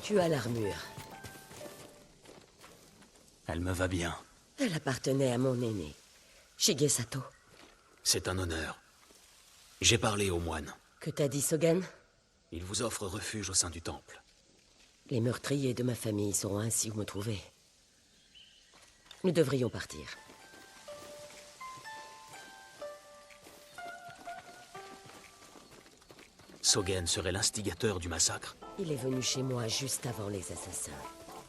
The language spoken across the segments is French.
Tu as l'armure. Elle me va bien. Elle appartenait à mon aîné, Shigesato. C'est un honneur. J'ai parlé au moine. Que t'as dit Sogen? Il vous offre refuge au sein du temple. Les meurtriers de ma famille sauront ainsi où me trouver. Nous devrions partir. Sogen serait l'instigateur du massacre. Il est venu chez moi juste avant les assassins.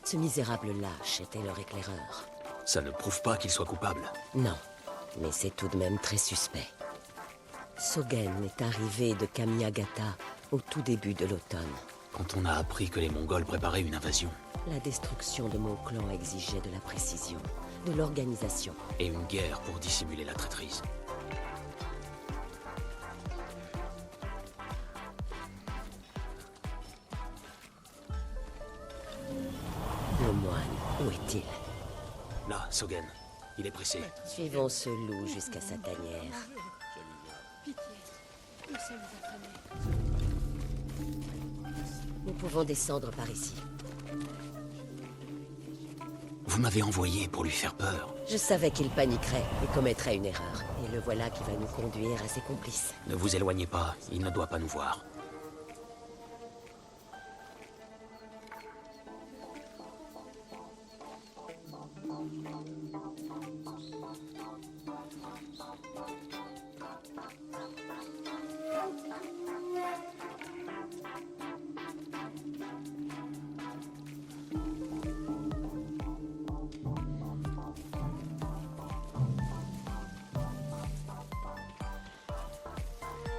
Ce misérable lâche était leur éclaireur. Ça ne prouve pas qu'il soit coupable. Non, mais c'est tout de même très suspect. Sogen est arrivé de Kamiagata au tout début de l'automne. Quand on a appris que les Mongols préparaient une invasion. La destruction de mon clan exigeait de la précision, de l'organisation. Et une guerre pour dissimuler la traîtrise. Le moine, où est-il? Là, Sogen. Il est pressé. Suivons ce loup jusqu'à sa tanière. Nous pouvons descendre par ici. Vous m'avez envoyé pour lui faire peur. Je savais qu'il paniquerait et commettrait une erreur. Et le voilà qui va nous conduire à ses complices. Ne vous éloignez pas, il ne doit pas nous voir.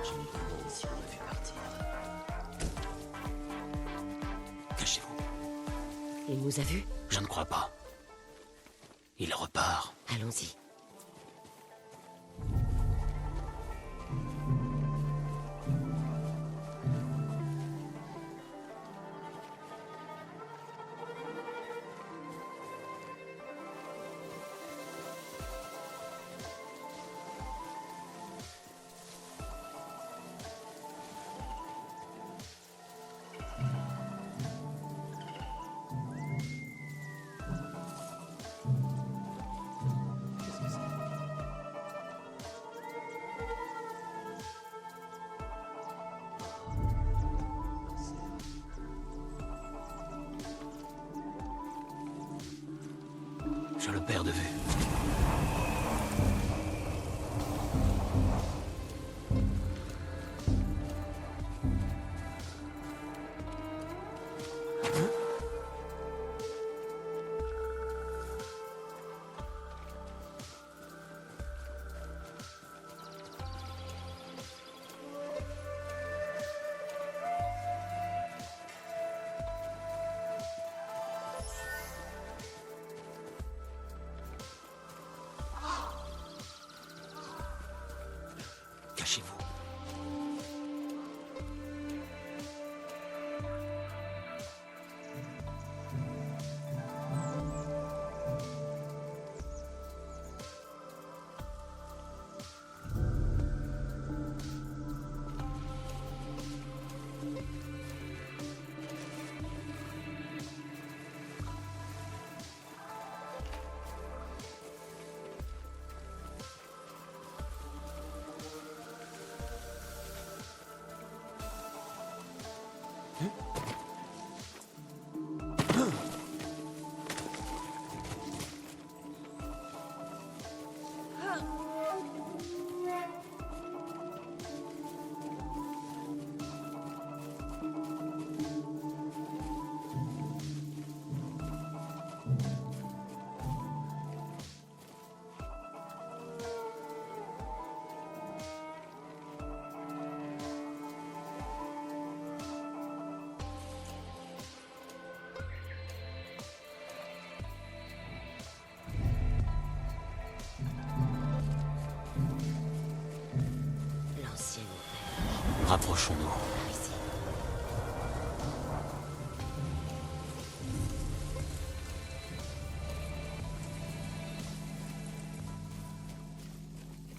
Je me demande si on l'a vu partir. Cachez-vous. Il nous a vus? Je ne crois pas. Il repart. Allons-y. Je le perds de vue. Cachez-vous. L'ancienne. Rapprochons-nous. Par ici.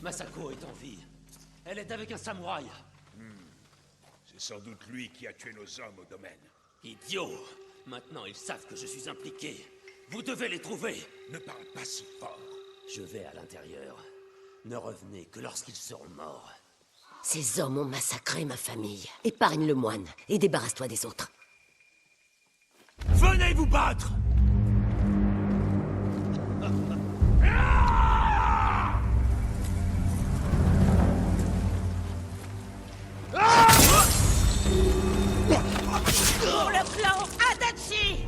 Masako est en vie. Elle est avec un samouraï. C'est sans doute lui qui a tué nos hommes au domaine. Idiot! Maintenant, ils savent que je suis impliqué. Vous devez les trouver. Ne parle pas si fort. Je vais à l'intérieur. Ne revenez que lorsqu'ils seront morts. Ces hommes ont massacré ma famille. Épargne le moine et débarrasse-toi des autres. Venez vous battre! Pour le clan Adachi!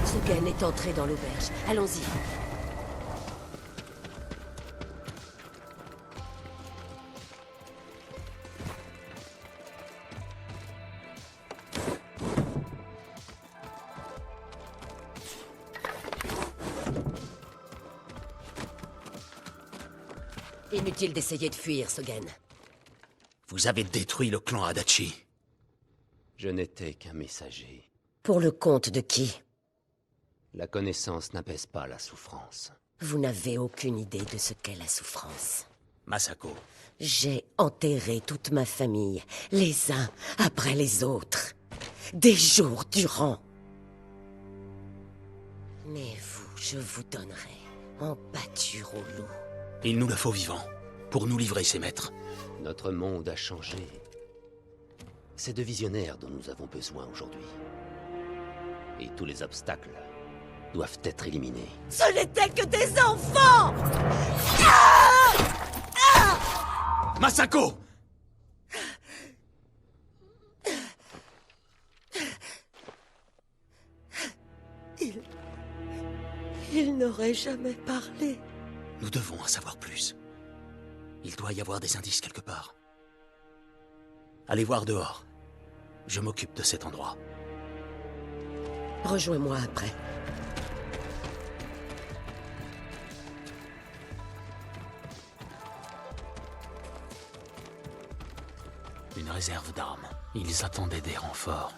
Sogen est entré dans l'auberge. Allons-y. Inutile d'essayer de fuir, Sogen. Vous avez détruit le clan Adachi. Je n'étais qu'un messager. Pour le compte de qui? La connaissance n'apaise pas la souffrance. Vous n'avez aucune idée de ce qu'est la souffrance. Masako, J'ai enterré toute ma famille, les uns après les autres, des jours durant. Mais vous, je vous donnerai en pâture au loup. il nous le faut vivant, pour nous livrer ses maîtres. Notre monde a changé. C'est de visionnaires dont nous avons besoin aujourd'hui. Et tous les obstacles doivent être éliminés. Ce n'étaient que des enfants! Masako! Il n'aurait jamais parlé. Nous devons en savoir plus. Il doit y avoir des indices quelque part. Allez voir dehors. Je m'occupe de cet endroit. Rejoins-moi après. Une réserve d'armes. Ils attendaient des renforts.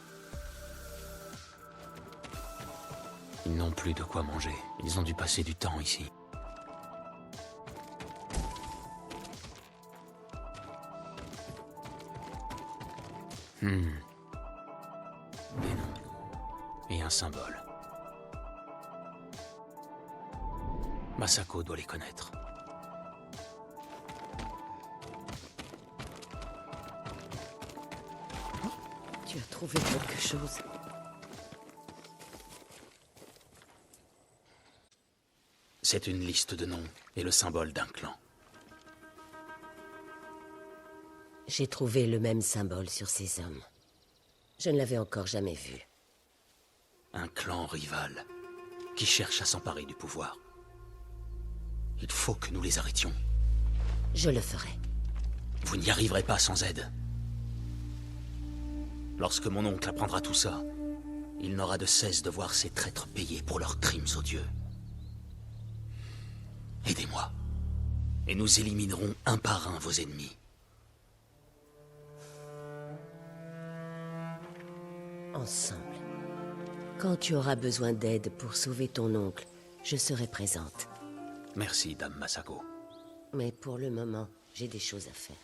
Ils n'ont plus de quoi manger. Ils ont dû passer du temps ici. Des noms. Et un symbole. Masako doit les connaître. Tu as trouvé quelque chose? C'est une liste de noms et le symbole d'un clan. J'ai trouvé le même symbole sur ces hommes. Je ne l'avais encore jamais vu. Un clan rival qui cherche à s'emparer du pouvoir. Il faut que nous les arrêtions. Je le ferai. Vous n'y arriverez pas sans aide. Lorsque mon oncle apprendra tout ça, il n'aura de cesse de voir ces traîtres payés pour leurs crimes odieux. Aidez-moi, et nous éliminerons un par un vos ennemis. Ensemble. Quand tu auras besoin d'aide pour sauver ton oncle, je serai présente. Merci, Dame Masako. Mais pour le moment, j'ai des choses à faire.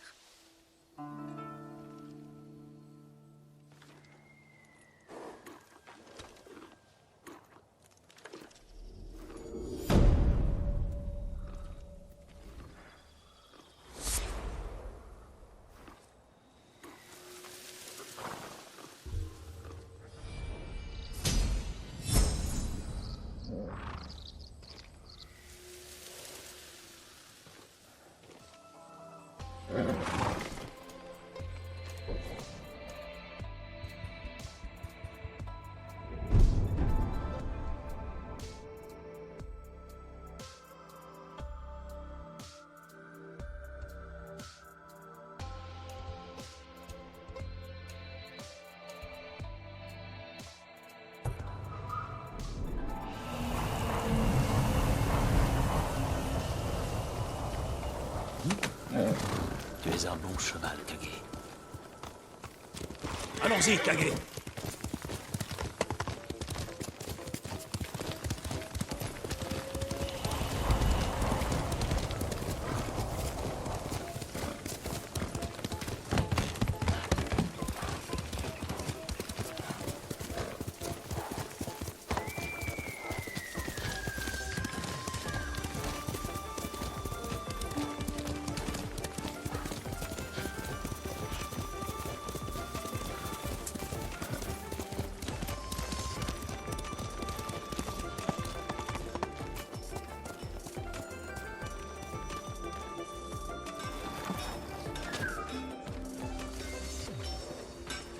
Tu es un bon cheval, Kage. Allons-y, Kage.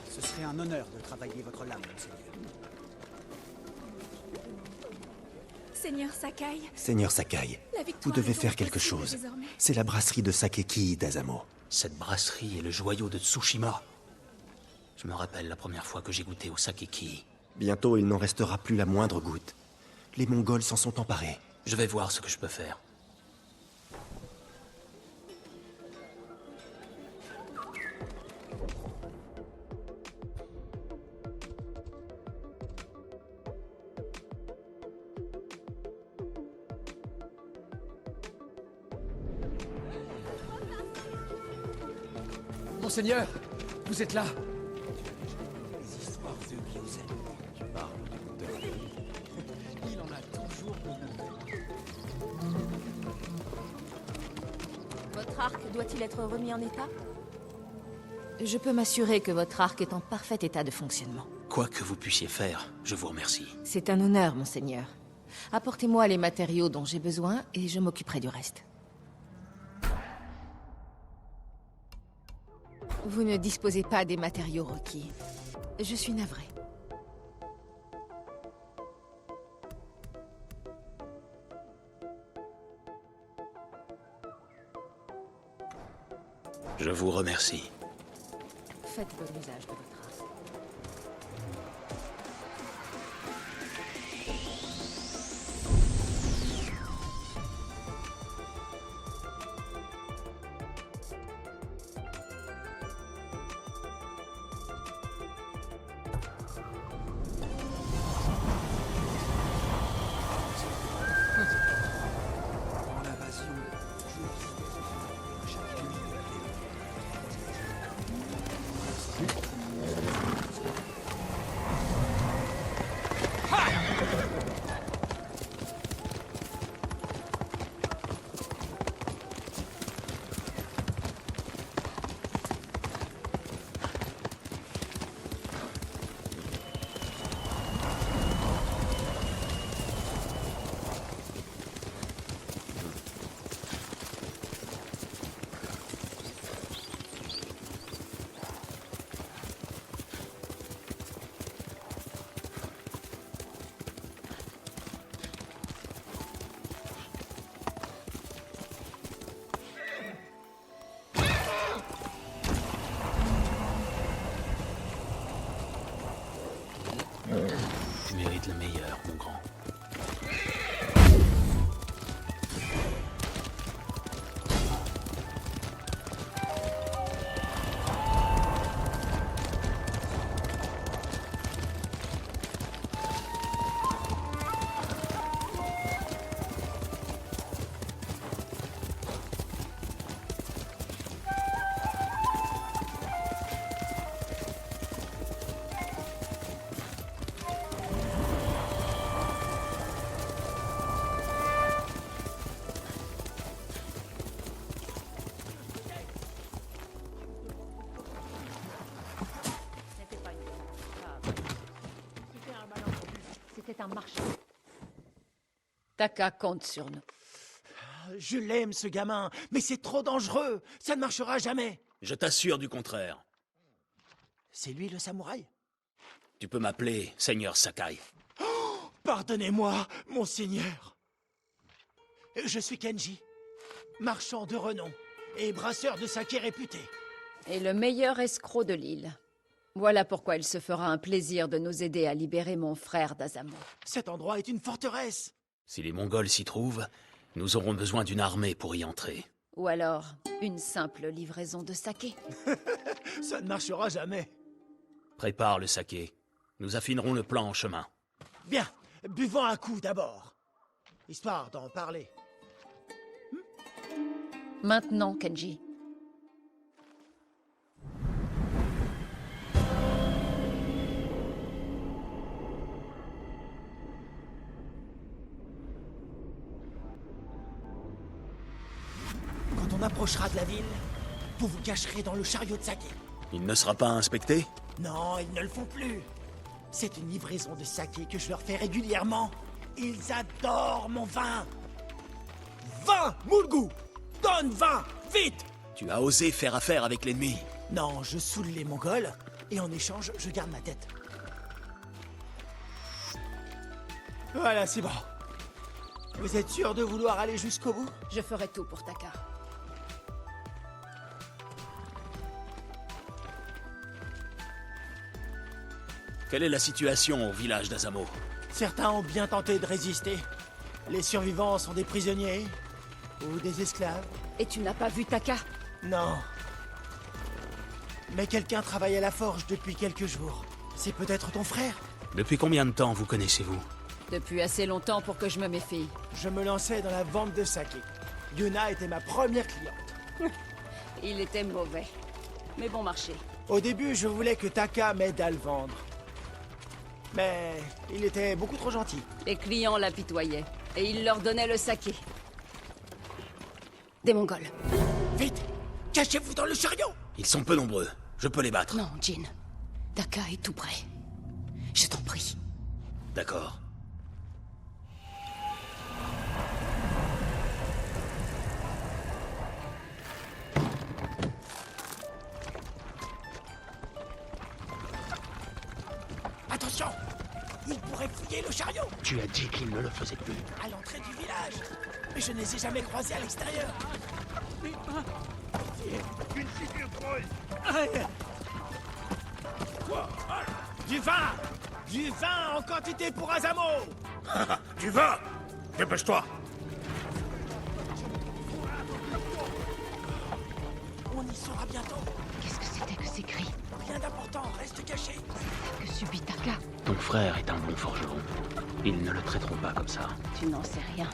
Ce serait un honneur de travailler votre lame, monseigneur. Seigneur Sakai, Seigneur Sakai, la vous victoire devez est donc faire quelque possible chose. désormais. C'est la brasserie de Sakeki d'Azamo. Cette brasserie est le joyau de Tsushima. Je me rappelle la première fois que j'ai goûté au sakeki. Bientôt, il n'en restera plus la moindre goutte. Les Mongols s'en sont emparés. Je vais voir ce que je peux faire. Monseigneur, vous êtes là. Les histoires de Gyuzen. Tu parles de Il en a toujours beaucoup. Votre arc doit-il être remis en état? Je peux m'assurer que votre arc est en parfait état de fonctionnement. Quoi que vous puissiez faire, je vous remercie. C'est un honneur, monseigneur. Apportez-moi les matériaux dont j'ai besoin et je m'occuperai du reste. Vous ne disposez pas des matériaux requis. Je suis navrée. Je vous remercie. Faites bon usage de votre arc. Pendant l'invasion, je visitais chaque nuit Tu mérites le meilleur, mon grand. C'était un malentendu. C'était un marché. Taka compte sur nous. Je l'aime, ce gamin, mais c'est trop dangereux. Ça ne marchera jamais. Je t'assure du contraire. C'est lui le samouraï? Tu peux m'appeler Seigneur Sakai. Pardonnez-moi, mon seigneur. Je suis Kenji, marchand de renom et brasseur de saké réputé. Et le meilleur escroc de l'île. Voilà pourquoi il se fera un plaisir de nous aider à libérer mon frère d'Azamo. Cet endroit est une forteresse. Si les Mongols s'y trouvent, nous aurons besoin d'une armée pour y entrer. Ou alors, une simple livraison de saké. Ça ne marchera jamais. Prépare le saké. Nous affinerons le plan en chemin. Bien, buvons un coup d'abord, histoire d'en parler. Maintenant, Kenji. Quand on approchera de la ville, vous vous cacherez dans le chariot de saké. Il ne sera pas inspecté? Non, ils ne le font plus. C'est une livraison de saké que je leur fais régulièrement. Ils adorent mon vin. Vin, Mulgu! Donne vin, vite! Tu as osé faire affaire avec l'ennemi. Non, je saoule les Mongols, et en échange, je garde ma tête. Voilà, c'est bon. Vous êtes sûr de vouloir aller jusqu'au bout? Je ferai tout pour Taka. Quelle est la situation au village d'Azamo? Certains ont bien tenté de résister. Les survivants sont des prisonniers ou des esclaves. Et tu n'as pas vu Taka? Non. Mais quelqu'un travaille à la forge depuis quelques jours. C'est peut-être ton frère? Depuis combien de temps vous connaissez-vous? Depuis assez longtemps pour que je me méfie. Je me lançais dans la vente de saké. Yuna était ma première cliente. Il était mauvais. Mais bon marché. Au début, je voulais que Taka m'aide à le vendre. Mais il était beaucoup trop gentil. Les clients l'apitoyaient. Et il leur donnait le saké. Des Mongols. Vite! Cachez-vous dans le chariot! Ils sont peu nombreux. Je peux les battre. Non, Jin. Taka est tout près. Je t'en prie. D'accord. Attention! Ils pourraient fouiller le chariot! Tu as dit qu'ils ne le faisaient plus. À l'entrée du village! Mais je ne les ai jamais croisés à l'extérieur! Une figure creuse. Aïe. Quoi? Du vin! Du vin en quantité pour Azamo! Tu vas! Dépêche-toi! On y sera bientôt. Qu'est-ce que c'était que ces cris? Rien d'important, reste caché. Que subit Taka? Ton frère est un bon forgeron. Ils ne le traiteront pas comme ça. Tu n'en sais rien.